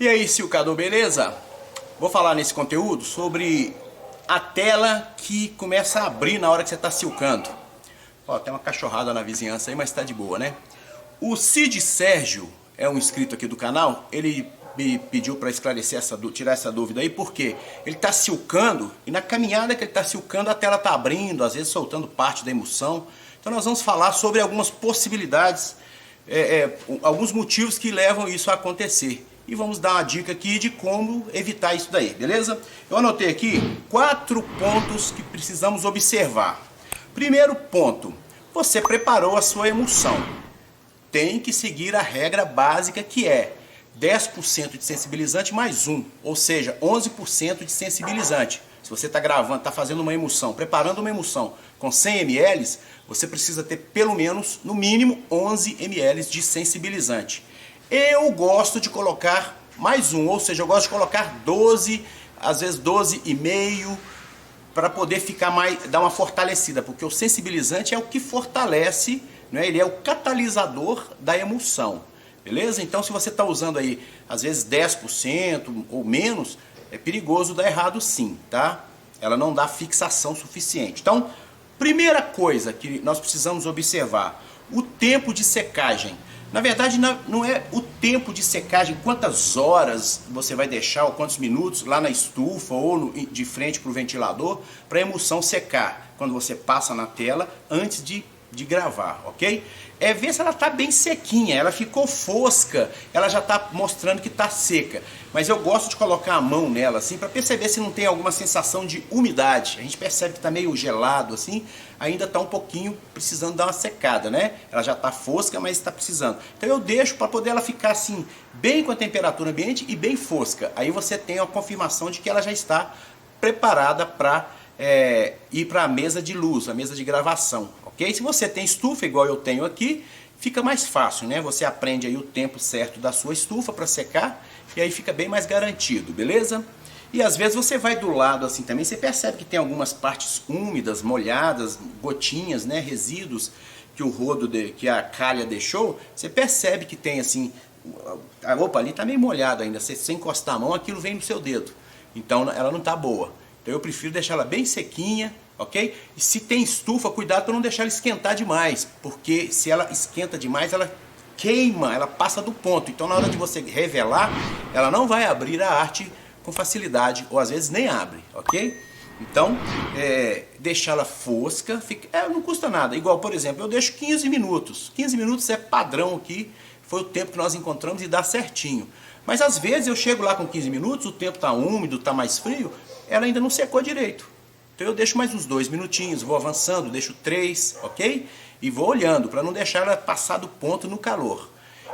E aí, Silcador, beleza? Vou falar nesse conteúdo sobre a tela que começa a abrir na hora que você está silcando. Ó, tem uma cachorrada na vizinhança aí, mas tá de boa, né? O Cid Sérgio é um inscrito aqui do canal. Ele me pediu para esclarecer tirar essa dúvida aí, porque ele está silcando e na caminhada que ele está silcando a tela está abrindo, às vezes soltando parte da emulsão. Então nós vamos falar sobre algumas possibilidades, alguns motivos que levam isso a acontecer. E vamos dar uma dica aqui de como evitar isso daí, beleza? Eu anotei aqui 4 pontos que precisamos observar. Primeiro ponto, você preparou a sua emulsão. Tem que seguir a regra básica que é 10% de sensibilizante mais 1, ou seja, 11% de sensibilizante. Se você está gravando, está fazendo uma emulsão, preparando uma emulsão com 100 ml, você precisa ter pelo menos, no mínimo, 11 ml de sensibilizante. Eu gosto de colocar mais 1, ou seja, eu gosto de colocar 12, às vezes 12,5, para poder ficar dar uma fortalecida, porque o sensibilizante é o que fortalece, né? Ele é o catalisador da emulsão, beleza? Então se você está usando aí, às vezes 10% ou menos, é perigoso dar errado sim, tá? Ela não dá fixação suficiente. Então, primeira coisa que nós precisamos observar, o tempo de secagem. Na verdade, não é o tempo de secagem, quantas horas você vai deixar, ou quantos minutos lá na estufa ou de frente para o ventilador, para a emulsão secar, quando você passa na tela antes de gravar, ok? É ver se ela está bem sequinha, ela ficou fosca, ela já está mostrando que está seca. Mas eu gosto de colocar a mão nela assim para perceber se não tem alguma sensação de umidade. A gente percebe que está meio gelado assim, ainda está um pouquinho precisando dar uma secada, né? Ela já está fosca, mas está precisando. Então eu deixo para poder ela ficar assim, bem com a temperatura ambiente e bem fosca. Aí você tem a confirmação de que ela já está preparada para ir para a mesa de luz, a mesa de gravação, ok? Se você tem estufa igual eu tenho aqui, fica mais fácil, né? Você aprende aí o tempo certo da sua estufa para secar e aí fica bem mais garantido, beleza? E às vezes você vai do lado assim também, você percebe que tem algumas partes úmidas, molhadas, gotinhas, né? Resíduos que o rodo, que a calha deixou, você percebe que tem assim, a roupa ali está meio molhada ainda, se você encostar a mão aquilo vem no seu dedo, então ela não está boa. Então eu prefiro deixar ela bem sequinha, ok? E se tem estufa, cuidado para não deixar ela esquentar demais, porque se ela esquenta demais, ela queima, ela passa do ponto. Então na hora de você revelar, ela não vai abrir a arte com facilidade, ou às vezes nem abre, ok? Então, deixar ela fosca, não custa nada. Igual, por exemplo, eu deixo 15 minutos. 15 minutos é padrão aqui, foi o tempo que nós encontramos e dá certinho. Mas às vezes eu chego lá com 15 minutos, o tempo está úmido, está mais frio, ela ainda não secou direito. Então eu deixo mais uns 2 minutinhos, vou avançando, deixo 3, ok? E vou olhando, para não deixar ela passar do ponto no calor.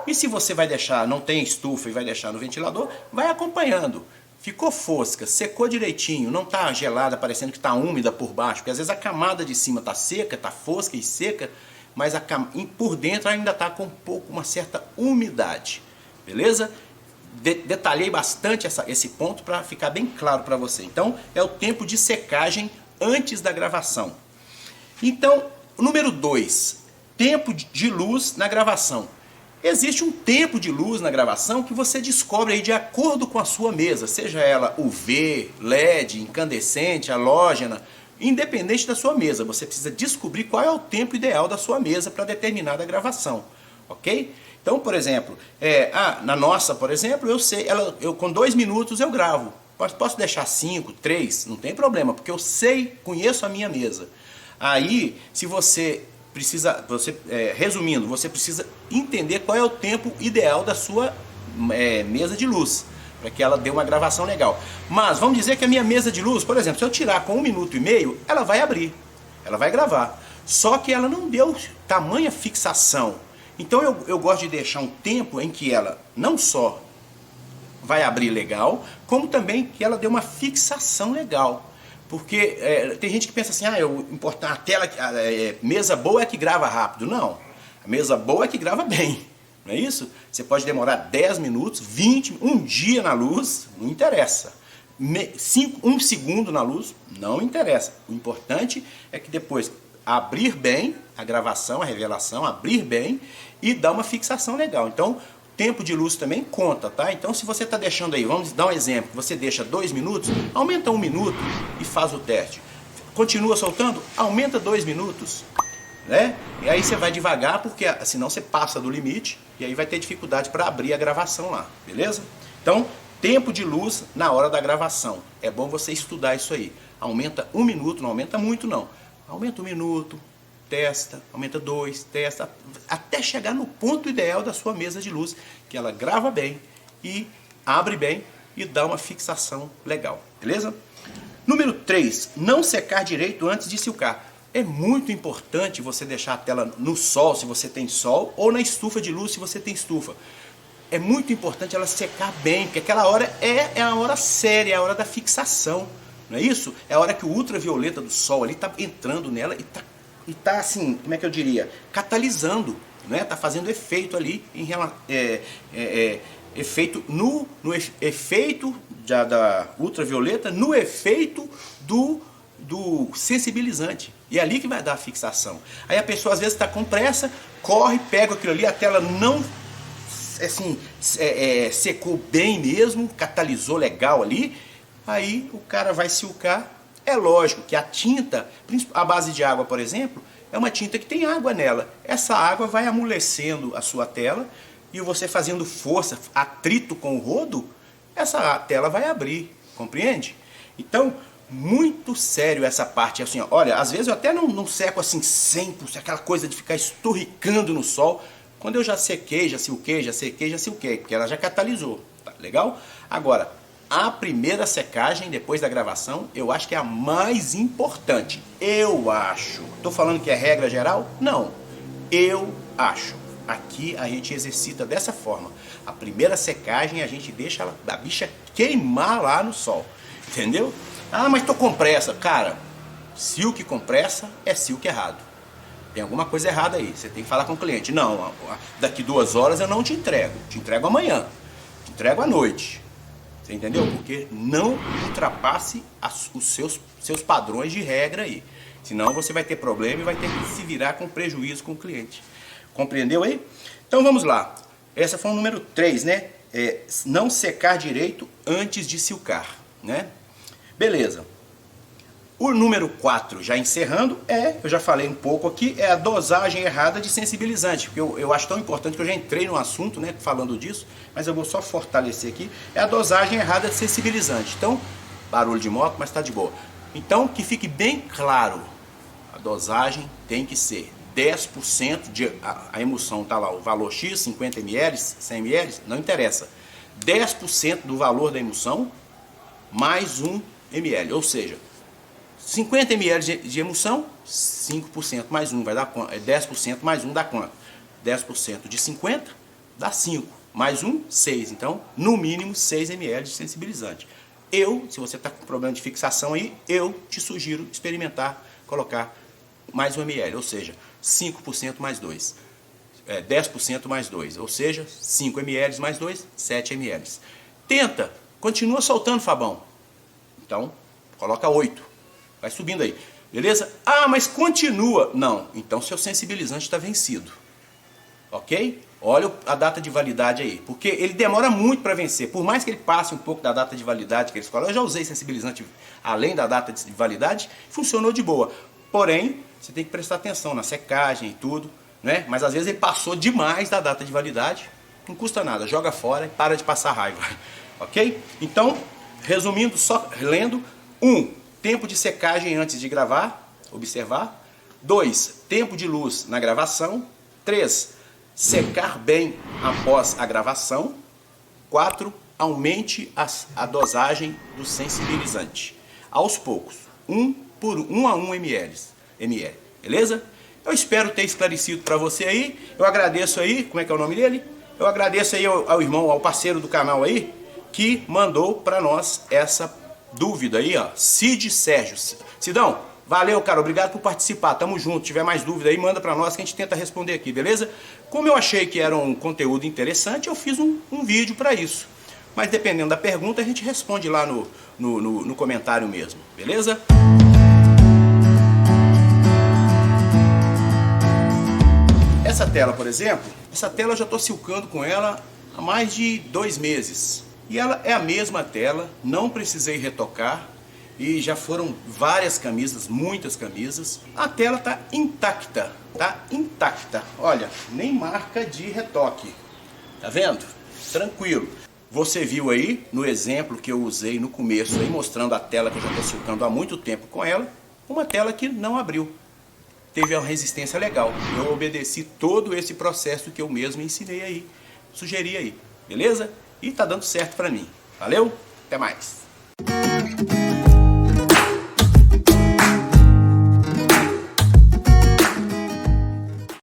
E se você vai deixar, não tem estufa e vai deixar no ventilador, vai acompanhando. Ficou fosca, secou direitinho, não está gelada, parecendo que está úmida por baixo, porque às vezes a camada de cima está seca, está fosca e seca, mas por dentro ainda está com uma certa umidade, beleza? Detalhei bastante esse ponto para ficar bem claro para você. Então, é o tempo de secagem antes da gravação. Então, número 2, tempo de luz na gravação. Existe um tempo de luz na gravação que você descobre aí de acordo com a sua mesa, seja ela UV, LED, incandescente, halógena, independente da sua mesa. Você precisa descobrir qual é o tempo ideal da sua mesa para determinada gravação, ok? Então, por exemplo, na nossa, por exemplo, eu sei, eu com 2 minutos eu gravo. Posso deixar 5, 3, não tem problema, porque eu sei, conheço a minha mesa. Aí, se você precisa, resumindo, você precisa entender qual é o tempo ideal da sua mesa de luz, para que ela dê uma gravação legal. Mas vamos dizer que a minha mesa de luz, por exemplo, se eu tirar com 1 minuto e meio, ela vai abrir, ela vai gravar. Só que ela não deu tamanha fixação. Então eu gosto de deixar um tempo em que ela não só vai abrir legal, como também que ela dê uma fixação legal. Porque tem gente que pensa assim, a tela, mesa boa é que grava rápido. Não, a mesa boa é que grava bem, não é isso? Você pode demorar 10 minutos, 20, um dia na luz, não interessa. 1 segundo na luz, não interessa. O importante é que depois abrir bem a gravação, a revelação, abrir bem e dar uma fixação legal. Então, Tempo de luz também conta, tá? Então se você está deixando aí, vamos dar um exemplo, você deixa 2 minutos, aumenta 1 minuto e faz o teste. Continua soltando, aumenta 2 minutos, né? E aí você vai devagar, porque senão você passa do limite e aí vai ter dificuldade para abrir a gravação lá, beleza? Então, tempo de luz na hora da gravação. É bom você estudar isso aí. Aumenta 1 minuto, não aumenta muito não. Aumenta 1 minuto, testa, aumenta 2, testa, até chegar no ponto ideal da sua mesa de luz, que ela grava bem e abre bem e dá uma fixação legal, beleza? Número 3, não secar direito antes de silcar. É muito importante você deixar a tela no sol, se você tem sol, ou na estufa de luz, se você tem estufa. É muito importante ela secar bem, porque aquela hora é a hora séria, é a hora da fixação, não é isso? É a hora que o ultravioleta do sol ali está entrando nela e tá assim, como é que eu diria? Catalisando, né? Tá fazendo efeito ali, efeito no efeito da ultravioleta, no efeito do sensibilizante. E é ali que vai dar a fixação. Aí a pessoa às vezes está com pressa, corre, pega aquilo ali, a tela não assim, secou bem mesmo, catalisou legal ali, aí o cara vai silcar. É lógico que a tinta, a base de água, por exemplo, é uma tinta que tem água nela. Essa água vai amolecendo a sua tela e você fazendo força, atrito com o rodo, essa tela vai abrir, compreende? Então, muito sério essa parte, assim, ó, olha, às vezes eu até não seco assim 100%, aquela coisa de ficar esturricando no sol. Quando eu já sequei, já silquei, porque ela já catalisou, tá legal? Agora, a primeira secagem depois da gravação, eu acho que é a mais importante. Eu acho. Estou falando que é regra geral? Não. Eu acho. Aqui a gente exercita dessa forma. A primeira secagem a gente deixa a bicha queimar lá no sol. Entendeu? Ah, mas tô com pressa. Cara, silk com pressa é silk errado. Tem alguma coisa errada aí. Você tem que falar com o cliente. Não, daqui 2 horas eu não te entrego. Te entrego amanhã. Te entrego à noite. Você entendeu? Porque não ultrapasse os seus padrões de regra aí. Senão você vai ter problema e vai ter que se virar com prejuízo com o cliente. Compreendeu aí? Então vamos lá. Essa foi o número 3, né? Não secar direito antes de silcar, né? Beleza. O número 4, já encerrando, eu já falei um pouco aqui, é a dosagem errada de sensibilizante, porque eu acho tão importante que eu já entrei no assunto, né, falando disso, mas eu vou só fortalecer aqui, é a dosagem errada de sensibilizante. Então, barulho de moto, mas tá de boa. Então, que fique bem claro, a dosagem tem que ser 10% de, a emulsão tá lá, o valor X, 50 ml, 100 ml, não interessa. 10% do valor da emulsão, mais 1 ml, ou seja, 50 ml de emulsão, 5% mais 1 vai dar quanto? 10% mais 1 dá quanto? 10% de 50 dá 5, mais 1, 6. Então, no mínimo 6 ml de sensibilizante. Se você está com problema de fixação aí, eu te sugiro experimentar, colocar mais 1 ml, ou seja, 5% mais 2. 10% mais 2, ou seja, 5 ml mais 2, 7 ml. Tenta, continua soltando, Fabão. Então, coloca 8. Vai subindo aí, beleza? Ah, mas continua. Não, então seu sensibilizante está vencido. Ok? Olha a data de validade aí, porque ele demora muito para vencer. Por mais que ele passe um pouco da data de validade que eles falam, eu já usei sensibilizante além da data de validade, funcionou de boa. Porém, você tem que prestar atenção na secagem e tudo, né? Mas às vezes ele passou demais da data de validade, não custa nada, joga fora e para de passar raiva. Ok? Então, resumindo, só lendo, 1. Tempo de secagem antes de gravar, observar. 2. Tempo de luz na gravação. 3. Secar bem após a gravação. 4. Aumente a dosagem do sensibilizante. Aos poucos, 1 a 1 ml. Beleza? Eu espero ter esclarecido para você aí. Eu agradeço aí, como é que é o nome dele? Eu agradeço aí ao irmão, ao parceiro do canal aí, que mandou para nós essa dúvida aí, ó, Cid Sérgio. Cidão, valeu, cara, obrigado por participar, tamo junto. Se tiver mais dúvida aí, manda pra nós que a gente tenta responder aqui, beleza? Como eu achei que era um conteúdo interessante, eu fiz um vídeo pra isso. Mas dependendo da pergunta, a gente responde lá no comentário mesmo, beleza? Essa tela, por exemplo, essa tela eu já tô silcando com ela há mais de 2 meses. E ela é a mesma tela, não precisei retocar. E já foram várias camisas, muitas camisas. A tela tá intacta, tá intacta. Olha, nem marca de retoque. Tá vendo? Tranquilo. Você viu aí no exemplo que eu usei no começo, aí mostrando a tela que eu já estou silcando há muito tempo com ela, uma tela que não abriu. Teve uma resistência legal. Eu obedeci todo esse processo que eu mesmo ensinei aí, sugeri aí, beleza? E tá dando certo para mim. Valeu? Até mais.